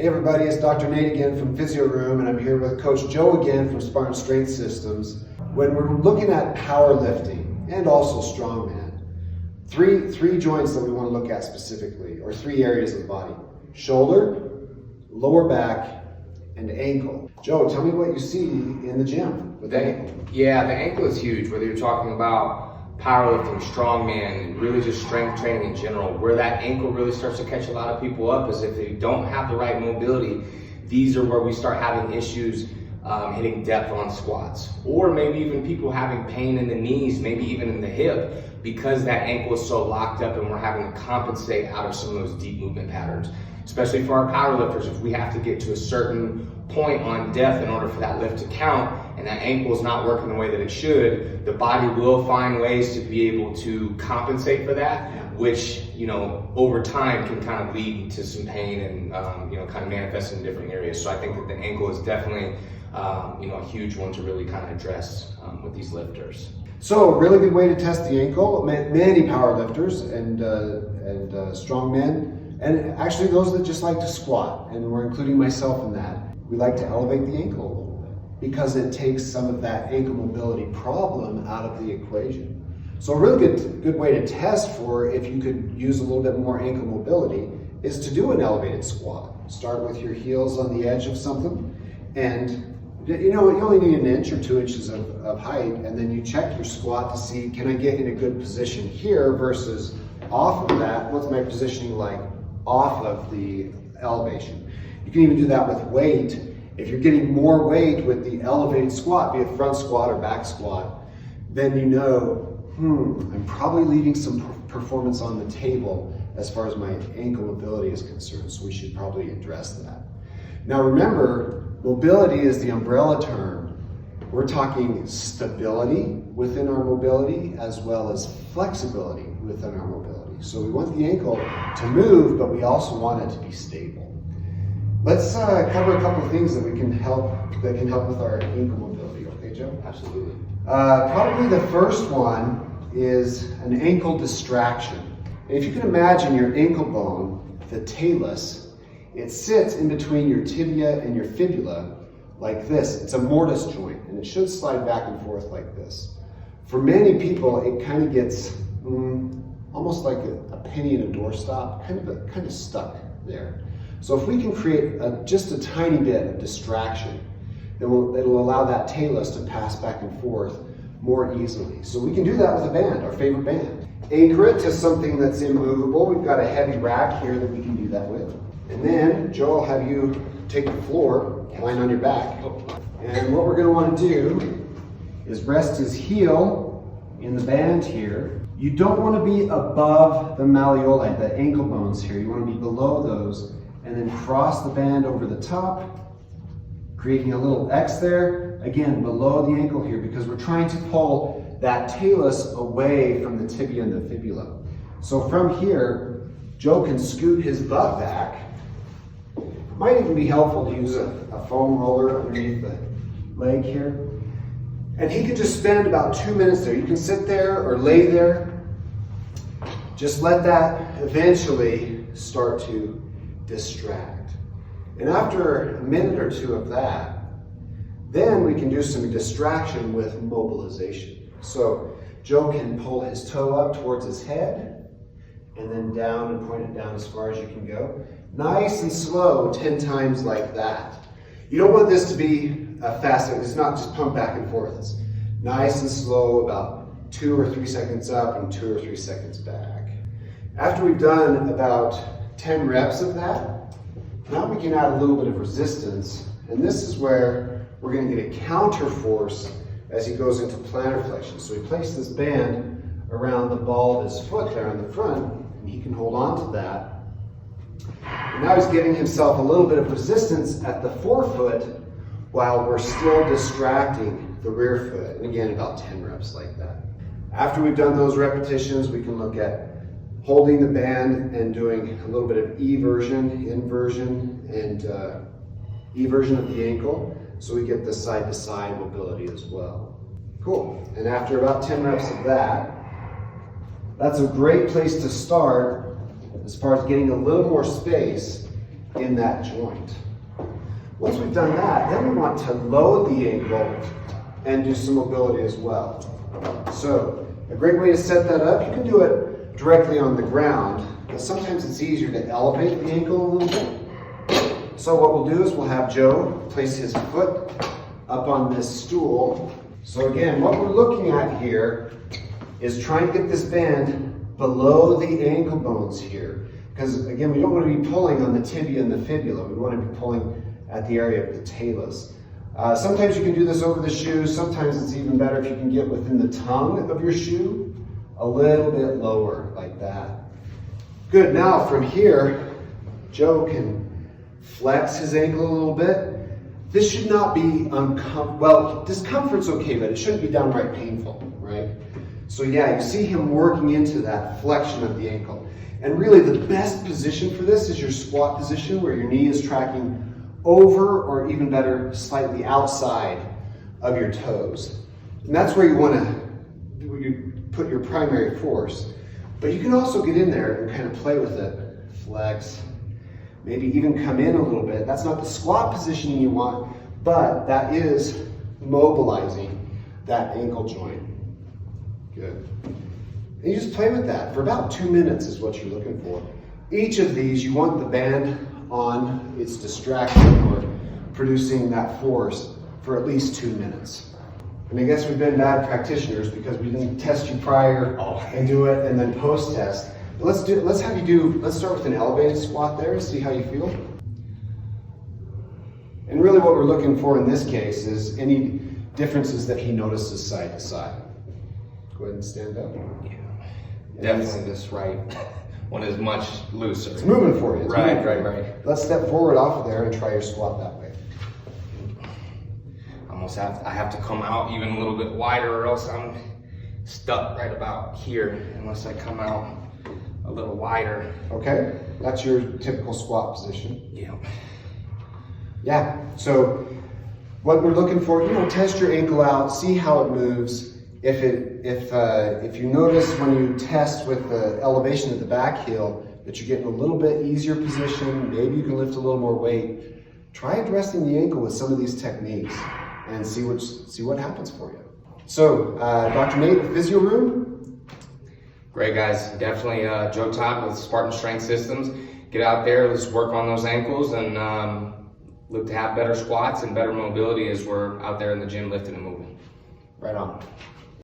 Hey everybody, it's Dr. Nate again from Physio Room, and I'm here with Coach Joe again from Spartan Strength Systems. When we're looking at powerlifting and also strongman, three joints that we want to look at specifically, or three areas of the body: shoulder, lower back, and ankle. Joe, tell me what you see in the gym with the ankle. Yeah, the ankle is huge, whether you're talking about powerlifting, strongman, really just strength training in general. Where that ankle really starts to catch a lot of people up is if they don't have the right mobility. These are where we start having issues hitting depth on squats, or maybe even people having pain in the knees, maybe even in the hip, because that ankle is so locked up and we're having to compensate out of some of those deep movement patterns. Especially for our powerlifters, if we have to get to a certain point on depth in order for that lift to count, and that ankle is not working the way that it should, the body will find ways to be able to compensate for that, which, over time can kind of lead to some pain and, kind of manifest in different areas. So I think that the ankle is definitely, a huge one to really kind of address with these lifters. So a really good way to test the ankle, many power lifters and strong men, and actually those that just like to squat, and we're including myself in that. We like to elevate the ankle a little bit because it takes some of that ankle mobility problem out of the equation. So a really good way to test for if you could use a little bit more ankle mobility is to do an elevated squat. Start with your heels on the edge of something, and you only need an inch or 2 inches of height, and then you check your squat to see, can I get in a good position here versus off of that? What's my positioning like off of the elevation? You can even do that with weight. If you're getting more weight with the elevated squat, be it front squat or back squat, then you know, I'm probably leaving some performance on the table as far as my ankle mobility is concerned, so we should probably address that. Now remember, mobility is the umbrella term. We're talking stability within our mobility as well as flexibility within our mobility. So we want the ankle to move, but we also want it to be stable. Let's cover a couple of things that can help with our ankle mobility. Okay, Joe? Absolutely. Probably the first one is an ankle distraction. And if you can imagine your ankle bone, the talus, it sits in between your tibia and your fibula like this. It's a mortise joint, and it should slide back and forth like this. For many people, it kind of gets almost like a penny in a doorstop, kind of stuck there. So if we can create just a tiny bit of distraction, then it'll allow that talus to pass back and forth more easily. So we can do that with a band, our favorite band. Anchor it to something that's immovable. We've got a heavy rack here that we can do that with. And then, Joe, I'll have you take the floor, lying on your back. And what we're going to want to do is rest his heel in the band here. You don't want to be above the malleoli, the ankle bones here. You want to be below those, and then cross the band over the top, creating a little X there, again, below the ankle here, because we're trying to pull that talus away from the tibia and the fibula. So from here, Joe can scoot his butt back. It might even be helpful to use a foam roller underneath the leg here. And he could just spend about 2 minutes there. You can sit there or lay there. Just let that eventually start to distract. And after a minute or two of that, then we can do some distraction with mobilization. So Joe can pull his toe up towards his head and then down and point it down as far as you can go. Nice and slow, 10 times like that. You don't want this to be fast. It's not just pump back and forth. It's nice and slow, about 2 or 3 seconds up and 2 or 3 seconds back. After we've done about 10 reps of that, now we can add a little bit of resistance, and this is where we're going to get a counter force as he goes into plantar flexion. So we place this band around the ball of his foot there in the front, and he can hold on to that. And now he's giving himself a little bit of resistance at the forefoot while we're still distracting the rear foot. And again, about 10 reps like that. After we've done those repetitions, we can look at holding the band and doing a little bit of eversion, inversion, and eversion of the ankle, so we get the side-to-side mobility as well. Cool. And after about 10 reps of that, that's a great place to start as far as getting a little more space in that joint. Once we've done that, then we want to load the ankle and do some mobility as well. So a great way to set that up, you can do it directly on the ground, but sometimes it's easier to elevate the ankle a little bit. So what we'll do is we'll have Joe place his foot up on this stool. So again, what we're looking at here is trying to get this bend below the ankle bones here. Because again, we don't want to be pulling on the tibia and the fibula. We want to be pulling at the area of the talus. Sometimes you can do this over the shoe. Sometimes it's even better if you can get within the tongue of your shoe, a little bit lower like that. Good, now from here, Joe can flex his ankle a little bit. This should not be uncomfortable. Well, discomfort's okay, but it shouldn't be downright painful, right? So yeah, you see him working into that flexion of the ankle. And really the best position for this is your squat position, where your knee is tracking over, or even better, slightly outside of your toes. And that's where you want to put your primary force. But you can also get in there and kind of play with it. Flex, maybe even come in a little bit. That's not the squat position you want, but that is mobilizing that ankle joint. Good. And you just play with that for about 2 minutes is what you're looking for. Each of these, you want the band on its distraction or producing that force for at least 2 minutes. And I guess we've been bad practitioners because we didn't test you prior and do it and then post-test. But let's start with an elevated squat there and see how you feel. And really what we're looking for in this case is any differences that he notices side to side. Go ahead and stand up. Yeah. Definitely this right one is much looser. It's moving for you. Right. Let's step forward off of there and try your squat that way. I have to come out even a little bit wider, or else I'm stuck right about here unless I come out a little wider. Okay, that's your typical squat position. Yeah. Yeah, so what we're looking for, test your ankle out, see how it moves. If you notice when you test with the elevation of the back heel that you're getting a little bit easier position, maybe you can lift a little more weight, try addressing the ankle with some of these techniques and see what happens for you. So, Dr. Nate, Physio Room? Great, guys. Definitely Joe Todd with Spartan Strength Systems. Get out there, let's work on those ankles and look to have better squats and better mobility as we're out there in the gym lifting and moving. Right on.